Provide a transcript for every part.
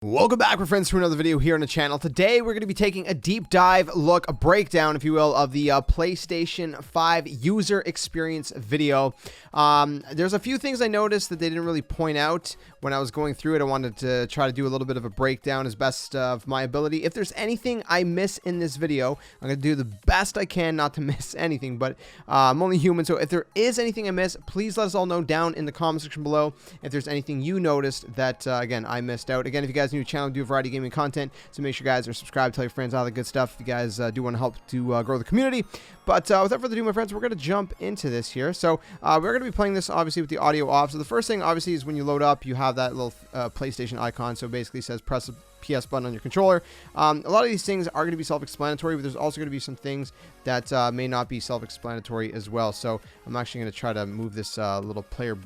Welcome back, my friends, to another video here on the channel. Today, we're going to be taking a deep dive look, a breakdown, if you will, of the PlayStation 5 user experience video. There's a few things I noticed that they didn't really point out when I was going through it. I wanted to try to do a little bit of a breakdown as best of my ability. If there's anything I miss in this video, I'm going to do the best I can not to miss anything, but I'm only human, so if there is anything I miss, please let us all know down in the comment section below if there's anything you noticed that, again, I missed out. Again, if you guys new channel, do a variety of gaming content, so make sure you guys are subscribed, tell your friends all the good stuff if you guys do want to help to grow the community. But without further ado, my friends, we're going to jump into this here. So we're going to be playing this obviously with the audio off. So the first thing obviously is when you load up, you have that little PlayStation icon. So basically it says press the PS button on your controller. A lot of these things are going to be self-explanatory, but there's also going to be some things that may not be self-explanatory as well. So I'm actually going to try to move this little player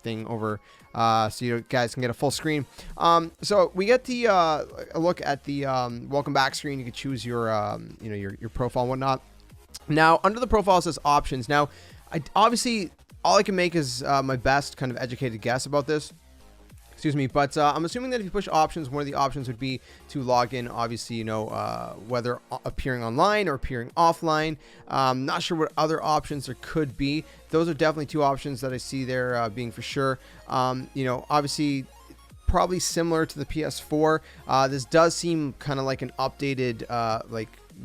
thing over so you guys can get a full screen. So we get the a look at the welcome back screen. You can choose your your profile and whatnot. Now under the profile it says options. Now obviously all I can make is my best kind of educated guess about this. Excuse me, but I'm assuming that if you push options, one of the options would be to log in, obviously, whether appearing online or appearing offline. Not sure what other options there could be. Those are definitely two options that I see there being for sure. Obviously, probably similar to the PS4. This does seem kind of like an updated,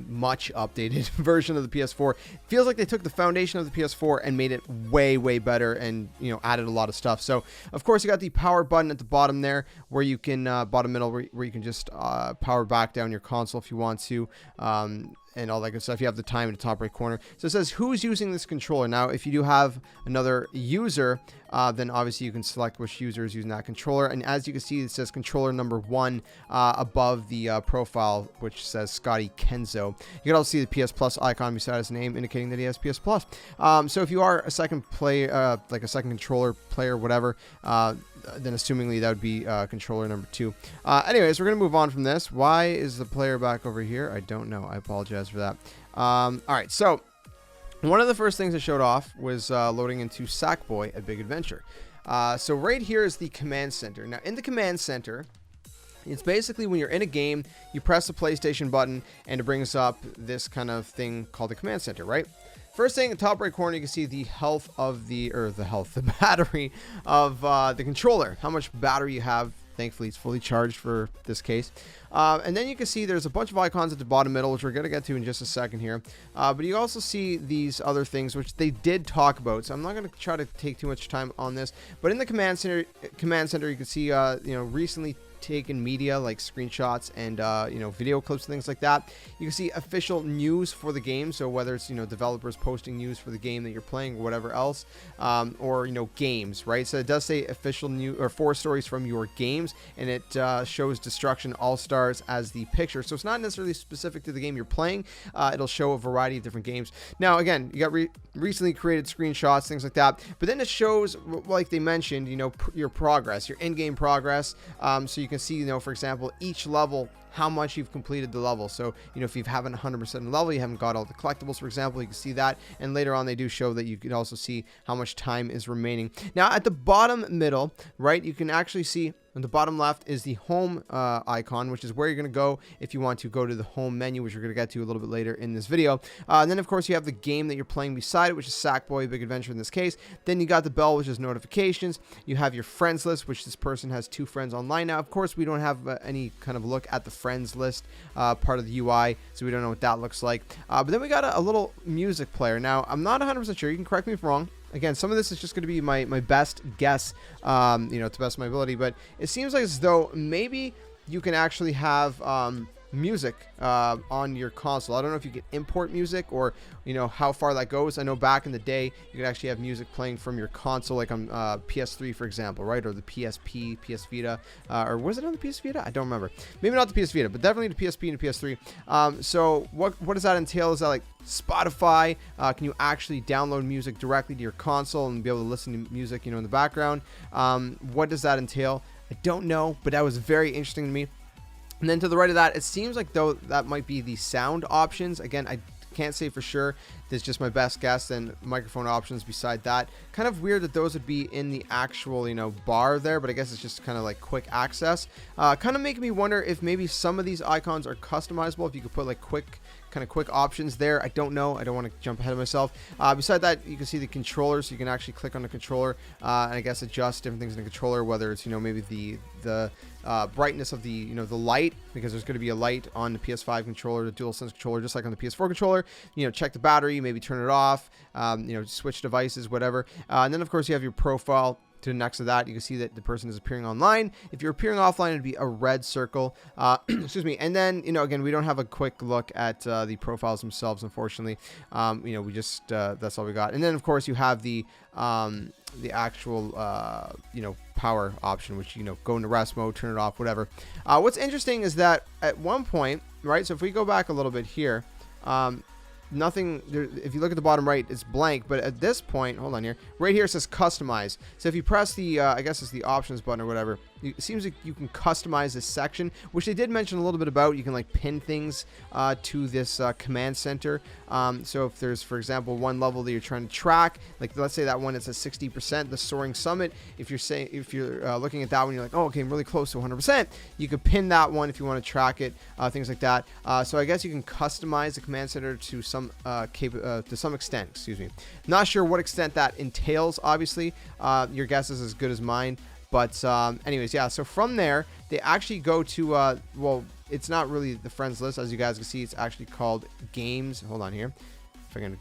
much updated version of the PS4. It feels like they took the foundation of the PS4 and made it way better, and added a lot of stuff. So of course you got the power button at the bottom there, where you can bottom middle, where you can just power back down your console if you want to, and all that good stuff. You have the time in the top right corner. So it says who's using this controller. Now if you do have another user, then obviously you can select which user is using that controller, and as you can see it says controller number 1 above the profile, which says Scotty Kenzo. You can also see the PS Plus icon beside his name, indicating that he has PS Plus. So if you are a second player, like a second controller player, whatever, then assumingly that would be controller number 2. Anyways, we're gonna move on from this. Why is the player back over here? I don't know. I apologize for that. All right, so one of the first things I showed off was loading into Sackboy: A Big Adventure. So right here is the command center. Now in the command center, it's basically when you're in a game, you press the PlayStation button and it brings up this kind of thing called the command center, right? First thing in the top right corner, you can see the health of the battery of the controller, how much battery you have. Thankfully, it's fully charged for this case. And then you can see there's a bunch of icons at the bottom middle, which we're going to get to in just a second here. But you also see these other things, which they did talk about. So I'm not going to try to take too much time on this. But in the command center, you can see, recently taken media like screenshots and video clips and things like that. You can see official news for the game, so whether it's developers posting news for the game that you're playing or whatever else, or games, right? So it does say official news or 4 stories from your games, and it shows Destruction All-Stars as the picture, so it's not necessarily specific to the game you're playing. It'll show a variety of different games. Now again, you got recently created screenshots, things like that, but then it shows, like they mentioned, your progress, your in-game progress. So you can see, for example, each level, how much you've completed the level. So if you haven't 100% level, you haven't got all the collectibles, for example, you can see that. And later on they do show that you can also see how much time is remaining. Now at the bottom middle, right, you can actually see on the bottom left is the home icon, which is where you're going to go if you want to go to the home menu, which we're going to get to a little bit later in this video. And then of course you have the game that you're playing beside it, which is Sackboy: Big Adventure in this case. Then you got the bell, which is notifications. You have your friends list, which this person has 2 friends online. Now of course we don't have any kind of look at the friends list part of the UI, so we don't know what that looks like. But then we got a little music player. Now I'm not 100% sure, you can correct me if wrong. Again, some of this is just going to be my best guess, to the best of my ability, but it seems like as though maybe you can actually have music on your console. I don't know if you can import music or how far that goes. I know back in the day you could actually have music playing from your console, like on PS3 for example, right, or the PSP, PS Vita, or was it on the PS Vita? I don't remember. Maybe not the PS Vita, but definitely the PSP and the PS3. So what does that entail? Is that like Spotify? Can you actually download music directly to your console and be able to listen to music in the background? What does that entail? I don't know, but that was very interesting to me. And then to the right of that, it seems like though that might be the sound options. Again, I can't say for sure. This is just my best guess. And microphone options beside that. Kind of weird that those would be in the actual, you know, bar there, but I guess it's just kind of like quick access. Kind of making me wonder if maybe some of these icons are customizable, if you could put like quick options there. I don't know. I don't want to jump ahead of myself. Beside that, you can see the controller, so you can actually click on the controller and I guess adjust different things in the controller, whether it's, you know, maybe the brightness of the, you know, the light, because there's going to be a light on the PS5 controller, the DualSense controller, just like on the PS4 controller. You know, check the battery, maybe turn it off, you know, switch devices, whatever. And then of course you have your profile. To the next to that, you can see that the person is appearing online. If you're appearing offline, it'd be a red circle. Excuse me. And then, you know, again, we don't have a quick look at the profiles themselves, unfortunately. You know, we just that's all we got. And then, of course, you have the actual you know, power option, which, you know, go into rest mode, turn it off, whatever. What's interesting is that at one point, right? So if we go back a little bit here. Nothing there. If you look at the bottom right, it's blank, but at this point, hold on here, right here it says customize. So if you press the I guess it's the options button or whatever, it seems like you can customize this section, which they did mention a little bit about. You can like pin things to this command center. So if there's, for example, one level that you're trying to track, like let's say that one it's a 60%, the Soaring Summit. If you're looking at that one, you're like, oh, okay, I'm really close to 100%. You could pin that one if you want to track it, things like that. So I guess you can customize the command center to some extent. Excuse me. Not sure what extent that entails. Obviously, your guess is as good as mine. But anyways, yeah, so from there, they actually go to, well, it's not really the friends list. As you guys can see, it's actually called games. Hold on here. If I can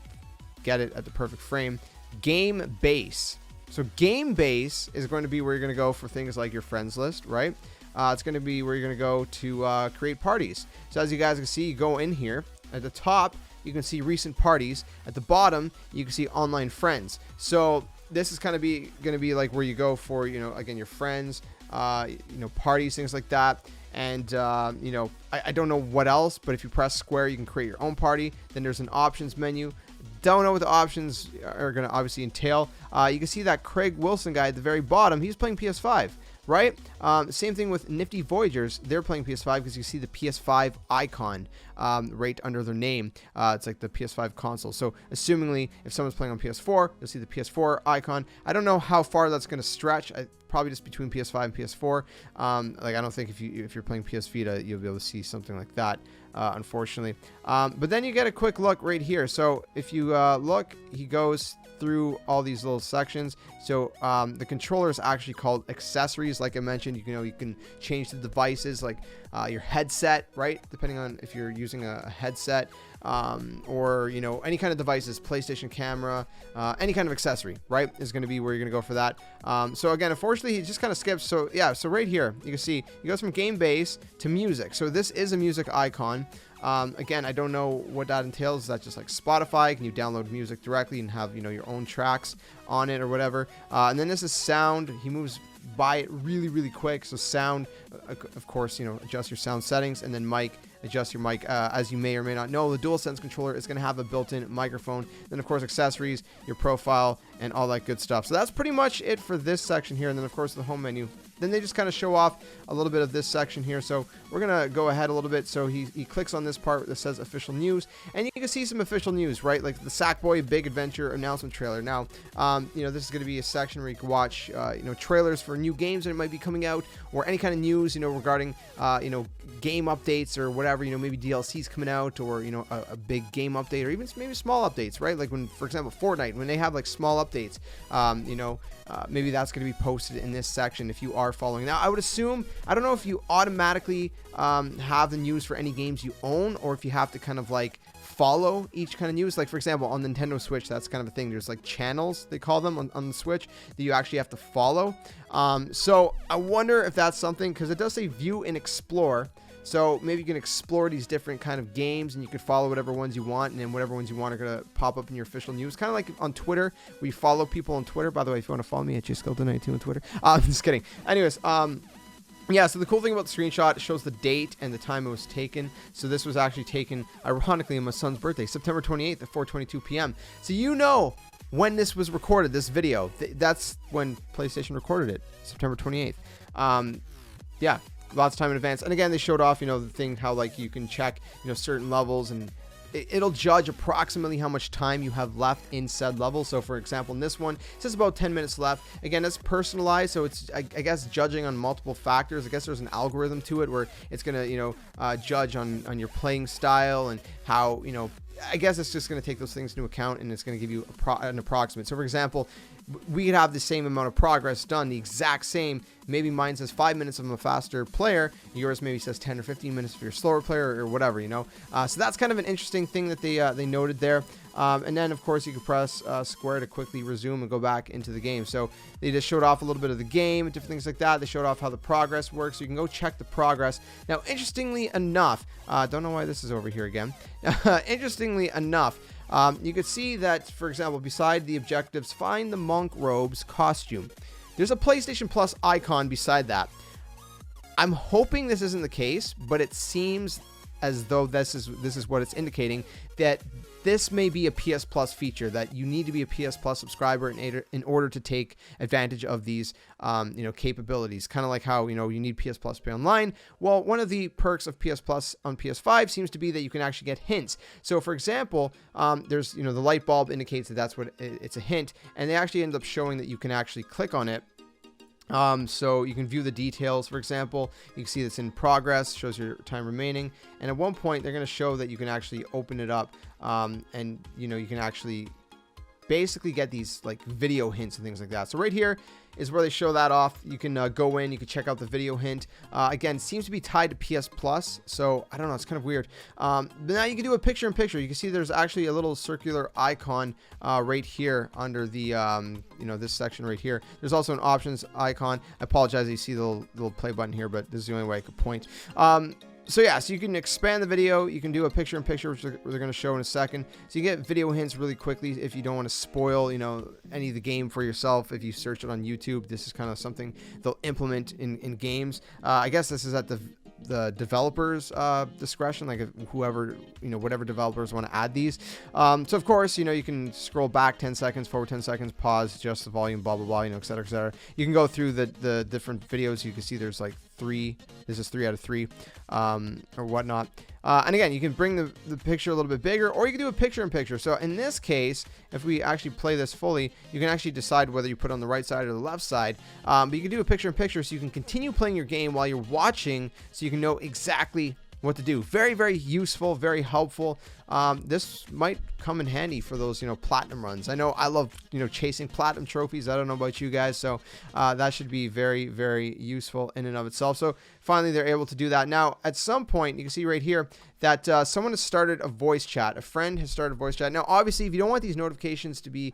get it at the perfect frame. Game base. So game base is going to be where you're going to go for things like your friends list, right? It's going to be where you're going to go to create parties. So as you guys can see, you go in here. At the top, you can see recent parties. At the bottom, you can see online friends. So this is kind of going to be like where you go for, you know, again, your friends, you know, parties, things like that. And, you know, I don't know what else, but if you press square, you can create your own party. Then there's an options menu. Don't know what the options are going to obviously entail. You can see that Craig Wilson guy at the very bottom. He's playing PS5. Right? Same thing with Nifty Voyagers. They're playing PS5 because you see the PS5 icon right under their name. It's like the PS5 console. So assumingly, if someone's playing on PS4, you'll see the PS4 icon. I don't know how far that's going to stretch. Probably just between PS5 and PS4. Like I don't think if you're playing PS Vita, you'll be able to see something like that. Unfortunately. But then you get a quick look right here. So if you look, he goes through all these little sections. So the controller is actually called accessories. Like I mentioned, you can change the devices, like your headset, right? Depending on if you're using a headset, or you know, any kind of devices, PlayStation camera, any kind of accessory, right, is going to be where you're going to go for that. So again, unfortunately, he just kind of skips. So yeah, so right here you can see he goes from game base to music. So this is a music icon. Again, I don't know what that entails. Is that just like Spotify? Can you download music directly and have, you know, your own tracks on it or whatever? And then this is sound. He moves by it really quick. So sound, of course, you know, adjust your sound settings, and then mic, adjust your mic. As you may or may not know, the DualSense controller is going to have a built-in microphone. Then of course accessories, your profile, and all that good stuff. So that's pretty much it for this section here. And then of course the home menu. Then they just kind of show off a little bit of this section here. So we're going to go ahead a little bit. So he clicks on this part that says official news, and you can see some official news, right? Like the Sackboy Big Adventure announcement trailer. Now, you know, this is going to be a section where you can watch, you know, trailers for new games that might be coming out, or any kind of news, you know, regarding, you know, game updates or whatever, you know, maybe DLCs coming out, or, you know, a big game update, or even maybe small updates, right? Like when, for example, Fortnite, when they have like small updates, you know, maybe that's going to be posted in this section if you are following. Now, I would assume, I don't know if you automatically have the news for any games you own, or if you have to kind of like follow each kind of news. Like for example, on Nintendo Switch, that's kind of a thing. There's like channels, they call them on the Switch, that you actually have to follow. So I wonder if that's something, because it does say view and explore. So maybe you can explore these different kind of games, and you could follow whatever ones you want, and then whatever ones you want are going to pop up in your official news. Kind of like on Twitter, where you follow people on Twitter. By the way, if you want to follow me at JSkeleton92 on Twitter. I'm just kidding. Anyways, yeah, so the cool thing about the screenshot, it shows the date and the time it was taken. So this was actually taken, ironically, on my son's birthday, September 28th at 4:22 p.m. So you know when this was recorded, this video. That's when PlayStation recorded it, September 28th. Yeah. Lots of time in advance. And again, they showed off, you know, the thing, how like you can check, you know, certain levels and it'll judge approximately how much time you have left in said level. So for example, in this one, it says about 10 minutes left. Again, that's personalized, so it's I guess judging on multiple factors. I guess there's an algorithm to it where it's gonna judge on your playing style and how I guess it's just going to take those things into account, and it's going to give you an approximate. So for example, we could have the same amount of progress done, the exact same. Maybe mine says 5 minutes if I'm a faster player. Yours maybe says 10 or 15 minutes if you're a slower player or whatever, So that's kind of an interesting thing that they noted there. And then, of course, you can press square to quickly resume and go back into the game. So they just showed off a little bit of the game, different things like that. They showed off how the progress works. So you can go check the progress. Now, interestingly enough, don't know why this is over here again. Interestingly enough, you could see that, for example, beside the objectives, find the monk robes costume. There's a PlayStation Plus icon beside that. I'm hoping this isn't the case, but it seems as though this is what it's indicating, that this may be a PS Plus feature, that you need to be a PS Plus subscriber in order to take advantage of these capabilities. Kind of like how you need PS Plus to pay online. Well, one of the perks of PS Plus on PS5 seems to be that you can actually get hints. So for example, there's the light bulb indicates that that's what it's a hint, and they actually end up showing that you can actually click on it. So you can view the details. For example, you can see that's in progress, shows your time remaining, and at one point they're going to show that you can actually open it up, and you can actually basically get these like video hints and things like that. So right here is where they show that off. You can go in, you can check out the video hint. Again, it seems to be tied to PS Plus, so I don't know, it's kind of weird. But now you can do a picture-in-picture. You can see there's actually a little circular icon right here under the this section right here. There's also an options icon. I apologize, you see the little play button here, but this is the only way I could point. So yeah, so you can expand the video, you can do a picture-in-picture, which they're going to show in a second. So you get video hints really quickly if you don't want to spoil, any of the game for yourself. If you search it on YouTube, this is kind of something they'll implement in games. I guess this is at the developers discretion, like whoever whatever developers want to add these. So of course you can scroll back 10 seconds, forward 10 seconds, pause, adjust the volume, blah blah blah, etc etc. You can go through the different videos. You can see there's like 3. This is 3 out of 3 or whatnot. And again, you can bring the picture a little bit bigger, or you can do a picture-in-picture. So in this case, if we actually play this fully, you can actually decide whether you put it on the right side or the left side. But you can do a picture-in-picture, so you can continue playing your game while you're watching, so you can know exactly what to do. Very, very useful, very helpful. This might come in handy for those, platinum runs. I know I love, chasing platinum trophies. I don't know about you guys, so that should be very, very useful in and of itself. So finally, they're able to do that. Now, at some point, you can see right here that someone has started a voice chat. A friend has started a voice chat. Now, obviously, if you don't want these notifications to be,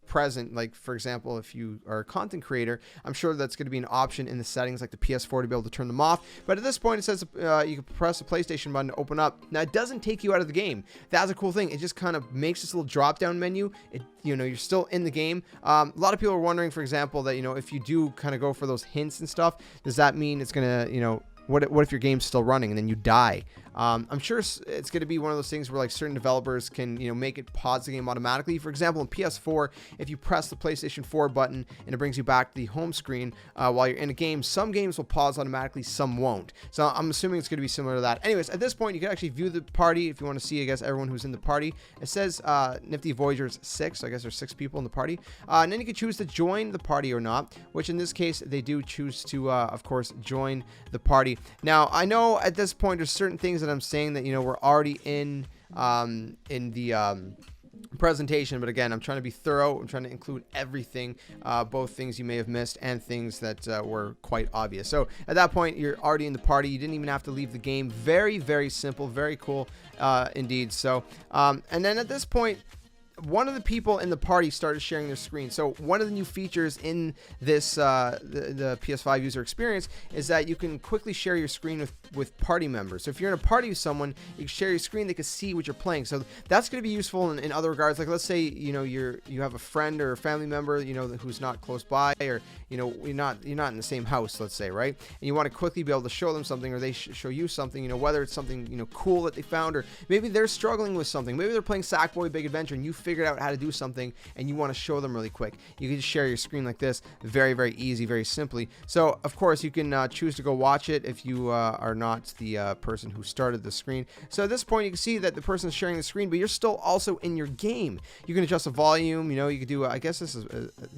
present, like for example, if you are a content creator, I'm sure that's going to be an option in the settings like the PS4 to be able to turn them off. But at this point, it says you can press the PlayStation button to open up. Now, it doesn't take you out of the game. That's a cool thing. It just kind of makes this little drop down menu. You're still in the game. A lot of people are wondering, for example, that if you do kind of go for those hints and stuff, does that mean it's gonna what if your game's still running and then you die? I'm sure it's going to be one of those things where like certain developers can make it pause the game automatically. For example, in PS4, if you press the PlayStation 4 button and it brings you back to the home screen while you're in a game, some games will pause automatically, some won't. So I'm assuming it's going to be similar to that. Anyways, at this point, you can actually view the party if you want to see, I guess, everyone who's in the party. It says Nifty Voyagers 6, so I guess there's 6 people in the party. And then you can choose to join the party or not, which in this case, they do choose to, of course, join the party. Now, I know at this point, there's certain things that I'm saying that we're already in the presentation, but again, I'm trying to be thorough. I'm trying to include everything, both things you may have missed and things that were quite obvious. So at that point, you're already in the party. You didn't even have to leave the game. Very, very simple, very cool indeed. So and then at this point, one of the people in the party started sharing their screen. So one of the new features in this the PS5 user experience is that you can quickly share your screen with party members. So if you're in a party with someone, you can share your screen, they can see what you're playing. So that's going to be useful in other regards. Like let's say you have a friend or a family member who's not close by, or you're not in the same house, let's say, right? And you want to quickly be able to show them something, or they show you something, whether it's something cool that they found, or maybe they're struggling with something. Maybe they're playing Sackboy Big Adventure and you figured out how to do something and you want to show them really quick, you can just share your screen like this, very, very easy, very simply. So of course you can choose to go watch it if you are not the person who started the screen. So at this point you can see that the person is sharing the screen, but you're still also in your game. You can adjust the volume, you know, you could do, I guess this is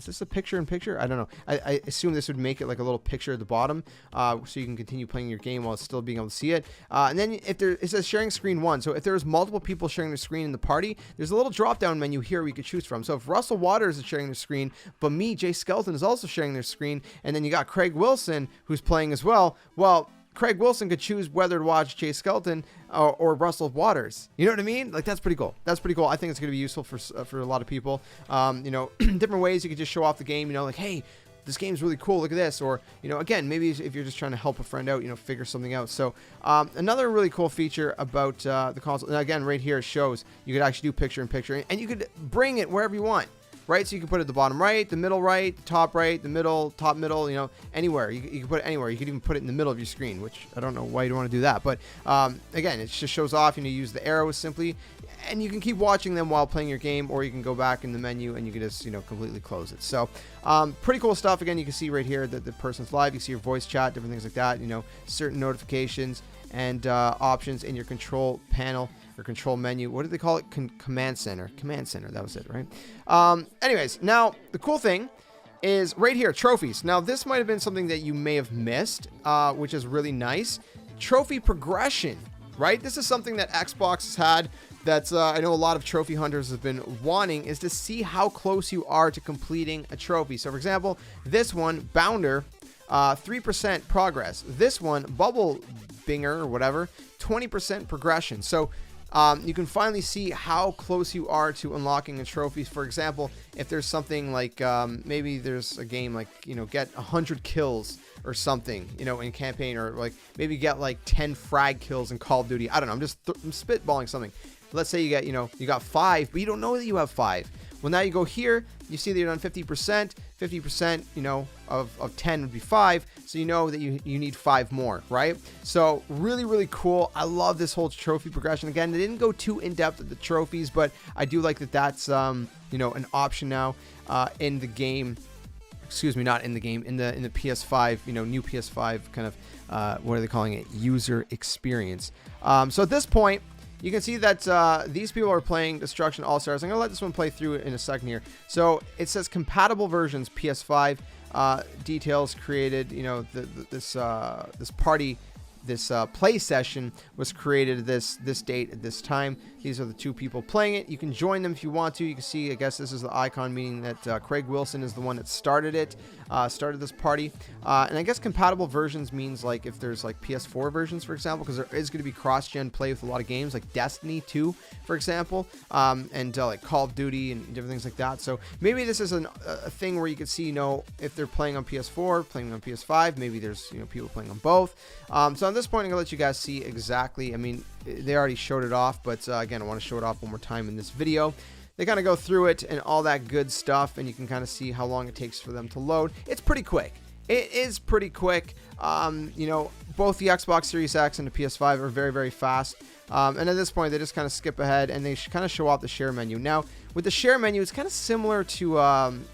this a picture-in-picture? I don't know. I assume this would make it like a little picture at the bottom, so you can continue playing your game while still being able to see it. And then if it says sharing screen 1, so if there's multiple people sharing the screen in the party, there's a little drop-down menu here where you could choose from. So if Russell Waters is sharing their screen, but me, JSkeleton, is also sharing their screen, and then you got Craig Wilson who's playing as well, well, Craig Wilson could choose whether to watch JSkeleton or Russell Waters. You know what I mean? Like, that's pretty cool. That's pretty cool. I think it's going to be useful for a lot of people. You know, different ways you could just show off the game, you know, like, hey, this game's really cool, look at this. Or, you know, again, maybe if you're just trying to help a friend out, you know, figure something out. So another really cool feature about the console, and again, right here, it shows you could actually do picture-in-picture, and you could bring it wherever you want. Right, so you can put it at the bottom right, the middle right, the top right, the middle, top middle, you know, anywhere. You can put it anywhere. You could even put it in the middle of your screen, which I don't know why you don't want to do that. But again, it just shows off. You know, use the arrows simply, and you can keep watching them while playing your game, or you can go back in the menu and you can just, you know, completely close it. So pretty cool stuff. Again, you can see right here that the person's live. You see your voice chat, different things like that. You know, certain notifications and options in your control panel or control menu. What did they call it? Command center. Command center. That was it, right? Anyways, now the cool thing is right here, trophies. Now this might have been something that you may have missed, which is really nice. Trophy progression, right? This is something that Xbox has had. That's I know a lot of trophy hunters have been wanting, is to see how close you are to completing a trophy. So for example, this one, Bounder, 3% progress. This one, Bubble Binger or whatever, 20% progression. So you can finally see how close you are to unlocking a trophy. For example, if there's something like maybe there's a game like, you know, get 100 kills or something, you know, in campaign, or like maybe get like 10 frag kills in Call of Duty. I don't know. I'm spitballing something. Let's say you get, you know, you got 5, but you don't know that you have 5. Well, now you go here, you see that you're on 50%, 50%, you know, of 10 would be 5. So you know that you need 5 more, right? So really, really cool. I love this whole trophy progression. Again, they didn't go too in depth with the trophies, but I do like that that's, you know, an option now in the game. Excuse me, not in the game, in the PS5, you know, new PS5 kind of, what are they calling it? User experience. So at this point, you can see that these people are playing Destruction All-Stars. I'm going to let this one play through in a second here. So it says compatible versions, PS5, details created, you know, this party, this play session was created this date at this time. These are the 2 people playing it. You can join them if you want to. You can see, I guess this is the icon, meaning that Craig Wilson is the one that started it, started this party. And I guess compatible versions means like if there's like PS4 versions, for example, because there is going to be cross-gen play with a lot of games like Destiny 2, for example, and like Call of Duty and different things like that. So maybe this is a thing where you can see, you know, if they're playing on PS4, playing on PS5, maybe there's, you know, people playing on both. So at this point, I'm going to let you guys see exactly, I mean, they already showed it off, but again, I want to show it off one more time in this video. They kind of go through it and all that good stuff, and you can kind of see how long it takes for them to load. It's pretty quick. It is pretty quick. You know, both the Xbox Series X and the PS5 are very, very fast. And at this point, they just kind of skip ahead and they kind of show off the share menu. Now, with the share menu, it's kind of similar to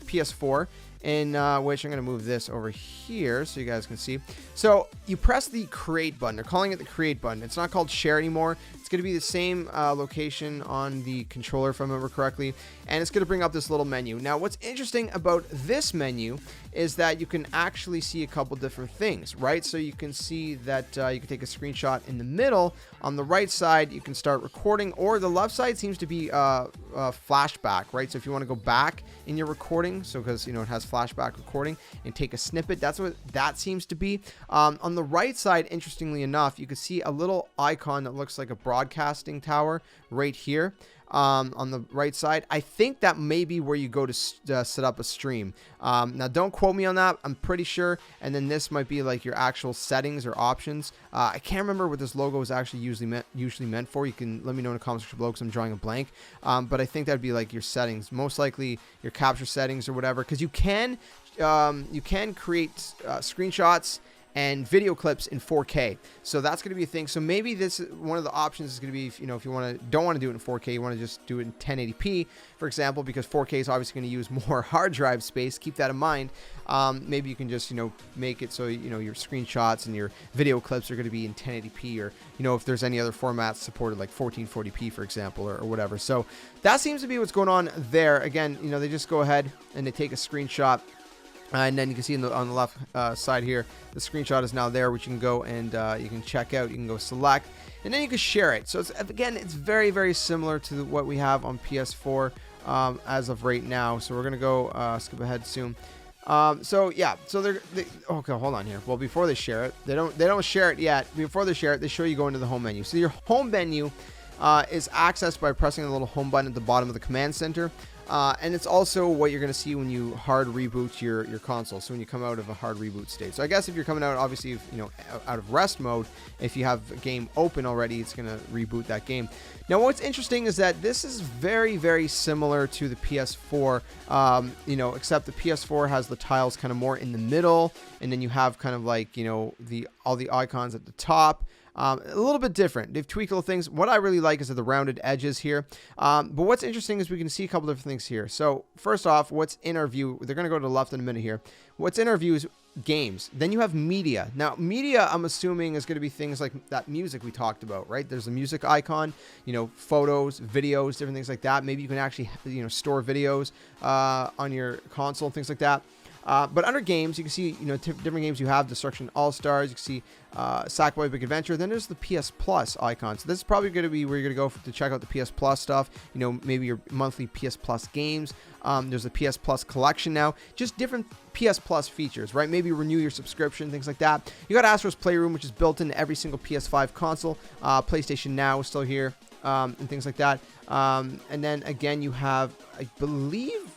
PS4. In which I'm going to move this over here so you guys can see. So you press the create button. They're calling it the create button. It's not called share anymore. It's going to be the same location on the controller, if I remember correctly, and it's going to bring up this little menu. Now, what's interesting about this menu is that you can actually see a couple different things, right? So you can see that you can take a screenshot in the middle. On the right side, you can start recording, or the left side seems to be flashback, right? So if you want to go back in your recording, so because, you know, it has flashback recording, and take a snippet, that's what that seems to be. On the right side, interestingly enough, you can see a little icon that looks like a broadcasting tower right here. On the right side, I think that may be where you go to set up a stream. Now, don't quote me on that. I'm pretty sure. And then this might be like your actual settings or options. I can't remember what this logo is actually usually meant for. You can let me know in the comments section below because I'm drawing a blank. But I think that'd be like your settings, most likely your capture settings or whatever, because you can create screenshots and video clips in 4K. So that's going to be a thing. So maybe this one of the options is going to be, you know, if you don't want to do it in 4K, you want to just do it in 1080p, for example, because 4K is obviously going to use more hard drive space. Keep that in mind. Maybe you can just, you know, make it so, you know, your screenshots and your video clips are going to be in 1080p, or, you know, if there's any other formats supported, like 1440p, for example, or whatever. So that seems to be what's going on there. Again, you know, they just go ahead and they take a screenshot. And then you can see on the left side here, the screenshot is now there, which you can go and you can check out. You can go select, and then you can share it. So it's, again, it's very, very similar to what we have on PS4 as of right now. So we're gonna go skip ahead soon. So yeah, so okay, hold on here. Well, before they share it, they don't share it yet. Before they share it, they show you go into the home menu. So your home menu is accessed by pressing the little home button at the bottom of the command center. And it's also what you're going to see when you hard reboot your console. So when you come out of a hard reboot state. So I guess if you're coming out, obviously, you know, out of rest mode, if you have a game open already, it's going to reboot that game. Now, what's interesting is that this is very, very similar to the PS4, you know, except the PS4 has the tiles kind of more in the middle, and then you have kind of like, you know, all the icons at the top. A little bit different. They've tweaked little things. What I really like is the rounded edges here. But what's interesting is we can see a couple different things here. So first off, what's in our view, they're going to go to the left in a minute here. What's in our view is games. Then you have media. Now, media, I'm assuming, is going to be things like that music we talked about, right? There's a music icon, you know, photos, videos, different things like that. Maybe you can actually, you know, store videos on your console, things like that. But under games, you can see, you know, different games you have. Destruction All-Stars. You can see Sackboy Big Adventure. Then there's the PS Plus icon. So this is probably going to be where you're going to go to check out the PS Plus stuff. You know, maybe your monthly PS Plus games. There's the PS Plus collection now. Just different PS Plus features, right? Maybe renew your subscription, things like that. You got Astro's Playroom, which is built into every single PS5 console. PlayStation Now is still here, and things like that. And then again, you have, I believe,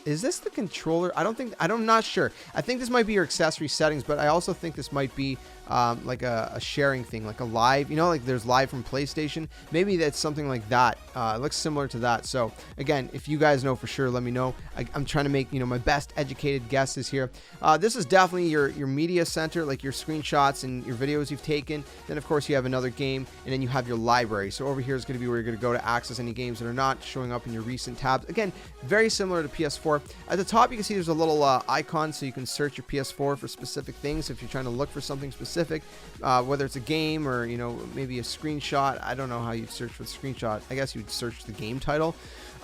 is this the controller? I'm not sure. I think this might be your accessory settings, but I also think this might be like a sharing thing, like a live, you know, like there's live from PlayStation. Maybe that's something like that. It looks similar to that. So again, if you guys know for sure, let me know. I'm trying to make, you know, my best educated guesses here. This is definitely your media center, like your screenshots and your videos you've taken. Then of course you have another game, and then you have your library. So over here is going to be where you're going to go to access any games that are not showing up in your recent tabs. Again, very similar to PS4. At the top, you can see there's a little icon, so you can search your PS4 for specific things if you're trying to look for something specific, whether it's a game or, you know, maybe a screenshot. I don't know how you'd search for the screenshot. I guess you'd search the game title,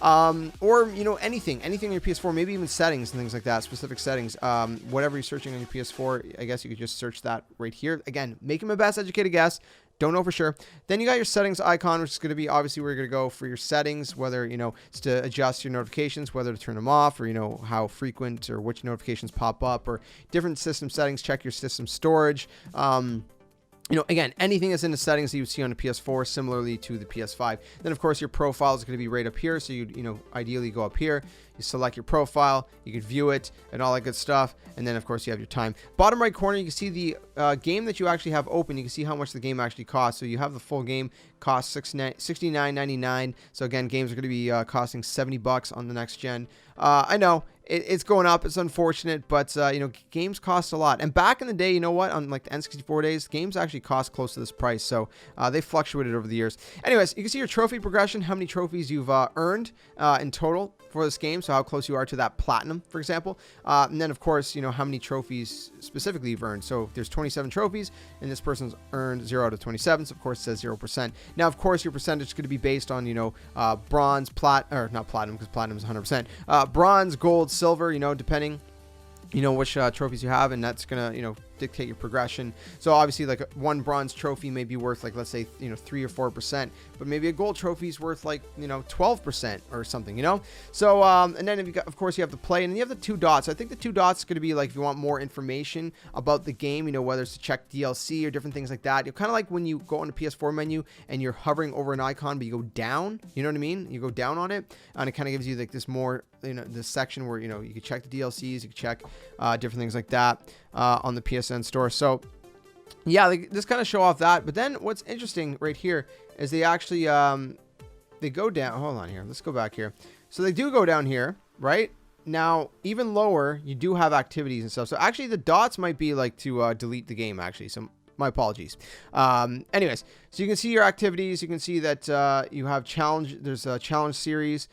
or, you know, anything on your PS4, maybe even settings and things like that, specific settings. Whatever you're searching on your PS4, I guess you could just search that right here. Again, making my best educated guess. Don't know for sure. Then you got your settings icon, which is going to be obviously where you're going to go for your settings, whether, you know, it's to adjust your notifications, whether to turn them off, or, you know, how frequent or which notifications pop up, or different system settings. Check your system storage. You know, again, anything that's in the settings that you would see on the PS4, similarly to the PS5. Then, of course, your profile is going to be right up here. So, you know, ideally go up here. You select your profile. You can view it and all that good stuff. And then, of course, you have your time. Bottom right corner, you can see the game that you actually have open. You can see how much the game actually costs. So you have the full game, costs $69.99. So, again, games are going to be costing $70 on the next gen. I know. It's going up. It's unfortunate, but, you know, games cost a lot. And back in the day, you know what? On like the N64 days, games actually cost close to this price. So they fluctuated over the years. Anyways, you can see your trophy progression, how many trophies you've earned in total for this game. So how close you are to that platinum, for example. And then, of course, you know, how many trophies specifically you've earned. So there's 27 trophies, and this person's earned 0 out of 27. So, of course, it says 0%. Now, of course, your percentage is going to be based on, you know, bronze, or not platinum, because platinum is 100%. Bronze, gold, silver, you know, depending, you know, which trophies you have, and that's gonna, you know, dictate your progression. So obviously, like one bronze trophy may be worth, like, let's say, you know, 3 or 4%, but maybe a gold trophy is worth, like, you know, 12% or something, you know. So and then if you got, of course, you have the play, and then you have the 2 dots. I think the 2 dots is going to be like if you want more information about the game, you know, whether it's to check DLC or different things like that. You're kind of like when you go on the PS4 menu and you're hovering over an icon, but you go down, you know what I mean? You go down on it, and it kind of gives you like this more, you know, this section where, you know, you can check the DLCs, you can check different things like that on the PSN store. So yeah, they just kind of show off that. But then what's interesting right here is they actually they go down. Hold on here, let's go back here. So they do go down here, right? Now, even lower, you do have activities and stuff. So actually, the dots might be like to delete the game, actually. So my apologies. Anyways, so you can see your activities. You can see that you have challenge. There's a challenge series,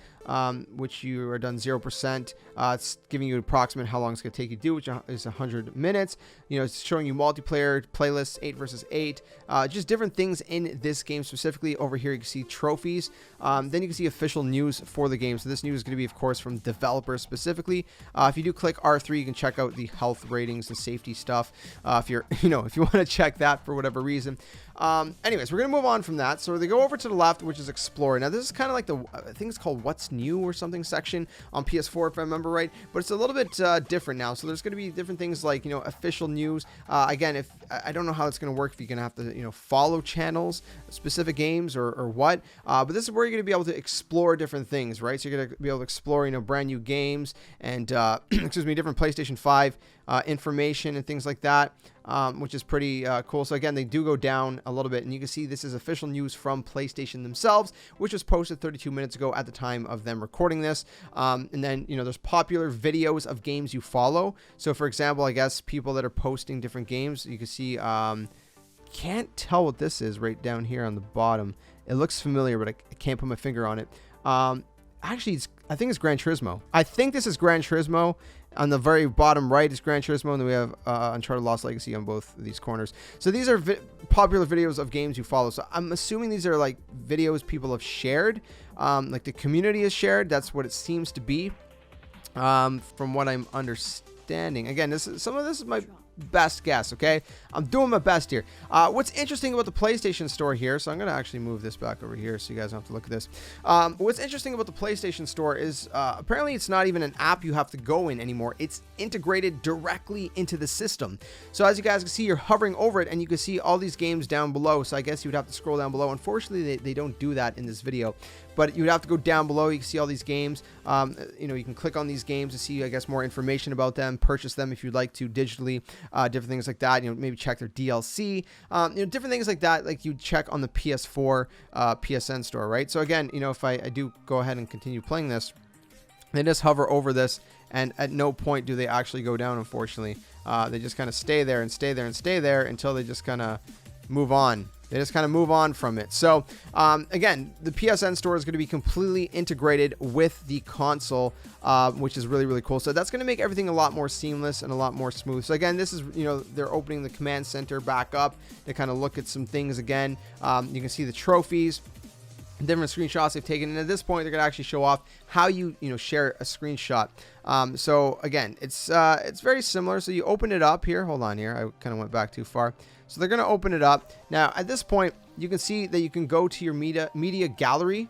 which you are done 0%. It's giving you an approximate how long it's going to take you to do, which is 100 minutes. You know, it's showing you multiplayer playlists, 8 versus 8, just different things in this game specifically. Over here, you can see trophies. Then you can see official news for the game. So this news is going to be, of course, from developers specifically. If you do click R3, you can check out the health ratings, the safety stuff. If you're, if you want to check that for whatever reason. Anyways, we're going to move on from that. So they go over to the left, which is Explore. Now, this is kind of like I think it's called What's New or something section on PS4, if I remember right. But it's a little bit different now. So there's going to be different things like, official news. Again, if I don't know how it's going to work, if you're going to have to, follow channels, specific games or what. But this is where you're going to be able to explore different things, right? So you're going to be able to explore, brand new games and, excuse me, different PlayStation 5 information and things like that. Which is pretty cool. So again, they do go down a little bit, and you can see this is official news from PlayStation themselves, which was posted 32 minutes ago at the time of them recording this. And then, there's popular videos of games you follow. So for example, I guess people that are posting different games, you can see, can't tell what this is right down here on the bottom. It looks familiar, but I can't put my finger on it. Actually, I think it's Gran Turismo. I think this is Gran Turismo. On the very bottom right is Gran Turismo, and then we have Uncharted Lost Legacy on both of these corners. So these are popular videos of games you follow. So I'm assuming these are like videos people have shared, like the community has shared. That's what it seems to be, from what I'm understanding. Again, some of this is my best guess, okay? I'm doing my best here. What's interesting about the PlayStation Store here, so I'm going to actually move this back over here so you guys don't have to look at this. What's interesting about the PlayStation Store is apparently it's not even an app you have to go in anymore. It's integrated directly into the system. So as you guys can see, you're hovering over it and you can see all these games down below. So I guess you would have to scroll down below. Unfortunately, they don't do that in this video. But you would have to go down below. You can see all these games. You can click on these games to see, I guess, more information about them. Purchase them if you'd like to digitally. Different things like that. Maybe check their DLC. Different things like that, like you check on the PS4 PSN store, right? So again, if I do go ahead and continue playing this, they just hover over this, and at no point do they actually go down. Unfortunately, they just kind of stay there and stay there and stay there until they just kind of move on. They just kind of move on from it. So, again, the PSN store is going to be completely integrated with the console, which is really, really cool. So that's going to make everything a lot more seamless and a lot more smooth. So, again, this is, they're opening the command center back up to kind of look at some things again. You can see the trophies, different screenshots they've taken. And at this point, they're going to actually show off how you share a screenshot. So, again, it's very similar. So you open it up here. Hold on here. I kind of went back too far. So they're going to open it up. Now, at this point, you can see that you can go to your media gallery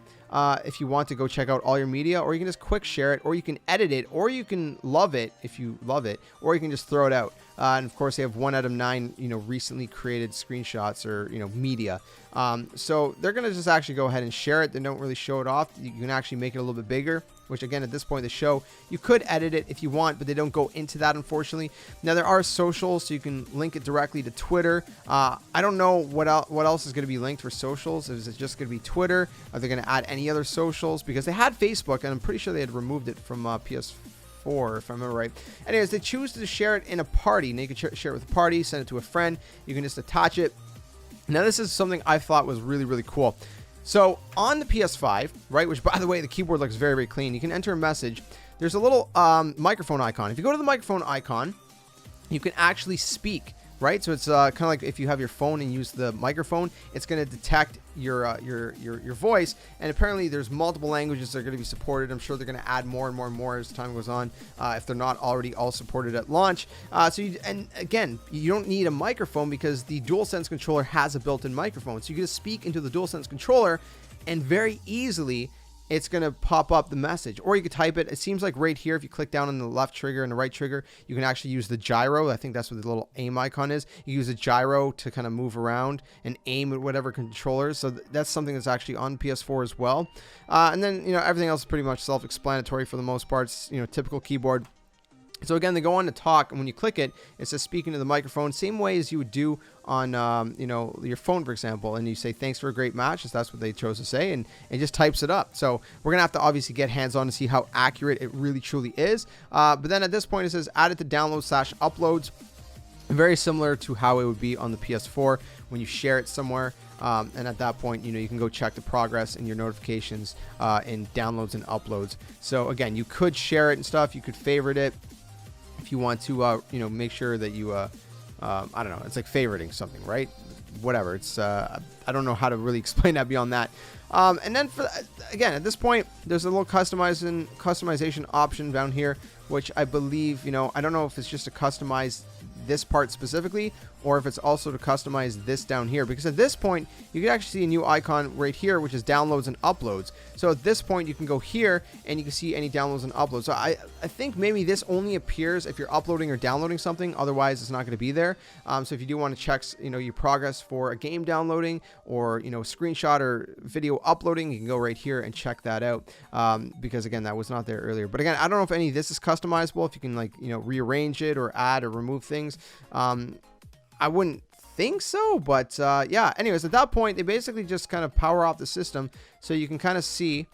if you want to go check out all your media, or you can just quick share it, or you can edit it, or you can love it if you love it, or you can just throw it out. And of course, they have 1 out of 9, recently created screenshots or, media. So they're going to just actually go ahead and share it. They don't really show it off. You can actually make it a little bit bigger, which again, at this point, the show, you could edit it if you want, but they don't go into that, unfortunately. Now, there are socials, so you can link it directly to Twitter. I don't know what else is going to be linked for socials. Is it just going to be Twitter? Are they going to add any other socials? Because they had Facebook, and I'm pretty sure they had removed it from PS4, if I remember right. Anyways, they choose to share it in a party. Now, you can share it with a party, send it to a friend. You can just attach it. Now, this is something I thought was really, really cool. So on the PS5, right, which by the way, the keyboard looks very, very clean. You can enter a message. There's a little microphone icon. If you go to the microphone icon, you can actually speak, right? So it's kind of like if you have your phone and use the microphone, it's going to detect your voice. And apparently there's multiple languages that are going to be supported. I'm sure they're going to add more and more and more as time goes on, if they're not already all supported at launch. And again, you don't need a microphone because the DualSense controller has a built-in microphone. So you can just speak into the DualSense controller, and very easily it's going to pop up the message, or you could type it. It seems like right here, if you click down on the left trigger and the right trigger, you can actually use the gyro. I think that's what the little aim icon is. You use the gyro to kind of move around and aim at whatever controllers. So that's something that's actually on PS4 as well. And then, everything else is pretty much self-explanatory for the most part. It's, typical keyboard. So again, they go on to talk, and when you click it, it says speaking to the microphone, same way as you would do on, you know, your phone, for example, and you say, thanks for a great match, that's what they chose to say, and it just types it up. So we're going to have to obviously get hands-on to see how accurate it really truly is. But then at this point, it says added to download/uploads, very similar to how it would be on the PS4 when you share it somewhere. And at that point, you know, you can go check the progress and your notifications in downloads and uploads. So again, you could share it and stuff. You could favorite it if you want to, you know, make sure that you, I don't know, it's like favoriting something, right? Whatever. It's, I don't know how to really explain that beyond that. And then for, again, at this point, there's a little customization option down here, which I believe, you know, I don't know if it's just to customize this part specifically, or if it's also to customize this down here, because at this point you can actually see a new icon right here, which is downloads and uploads. So at this point you can go here and you can see any downloads and uploads. So I think maybe this only appears if you're uploading or downloading something, otherwise it's not going to be there. So if you do want to check, you know, your progress for a game downloading, or, you know, screenshot or video uploading, you can go right here and check that out, because again, that was not there earlier. But again, I don't know if any of this is customizable, if you can, like, you know, rearrange it or add or remove things. I wouldn't think so, but yeah, anyways, at that point they basically just kind of power off the system, so you can kind of see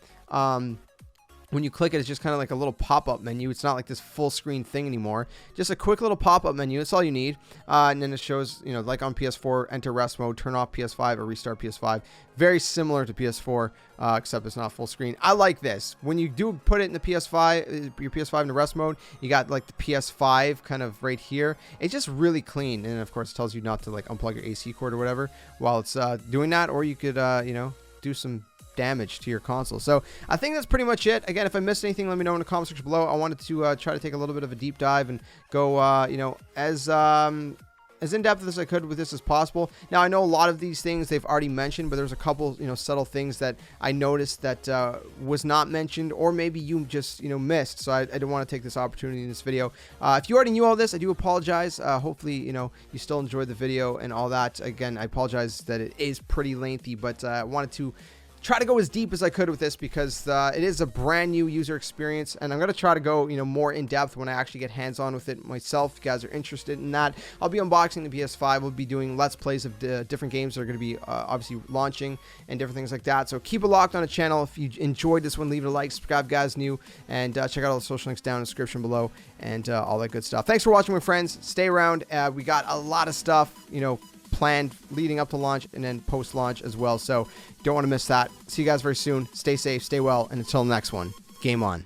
when you click it, it's just kind of like a little pop-up menu. It's not like this full screen thing anymore, just a quick little pop-up menu. That's all you need. And then it shows, you know, like on PS4, enter rest mode, turn off PS5 or restart PS5. Very similar to PS4, except it's not full screen. I like this. When you do put it in the PS5, your PS5 in the rest mode, you got like the PS5 kind of right here. It's just really clean. And of course it tells you not to like unplug your AC cord or whatever while it's doing that, or you could, you know, do some damage to your console. So I think that's pretty much it. Again, if I missed anything, let me know in the comment section below. I wanted to try to take a little bit of a deep dive and go, you know, as in-depth as I could with this as possible. Now, I know a lot of these things they've already mentioned, but there's a couple, you know, subtle things that I noticed that was not mentioned, or maybe you just, you know, missed. So I didn't want to take this opportunity in this video. If you already knew all this, I do apologize. Hopefully, you know, you still enjoyed the video and all that. Again, I apologize that it is pretty lengthy, but I wanted to try to go as deep as I could with this, because it is a brand new user experience, and I'm going to try to go, you know, more in depth when I actually get hands-on with it myself. If you guys are interested in that, I'll be unboxing the PS5. We'll be doing Let's Plays of the different games that are going to be obviously launching and different things like that. So keep it locked on the channel. If you enjoyed this one, leave it a like, subscribe, guys new, and check out all the social links down in the description below, and all that good stuff. Thanks for watching, my friends. Stay around. We got a lot of stuff, you know, planned leading up to launch and then post-launch as well, so don't want to miss that. See you guys very soon. Stay safe, stay well, and until the next one, game on.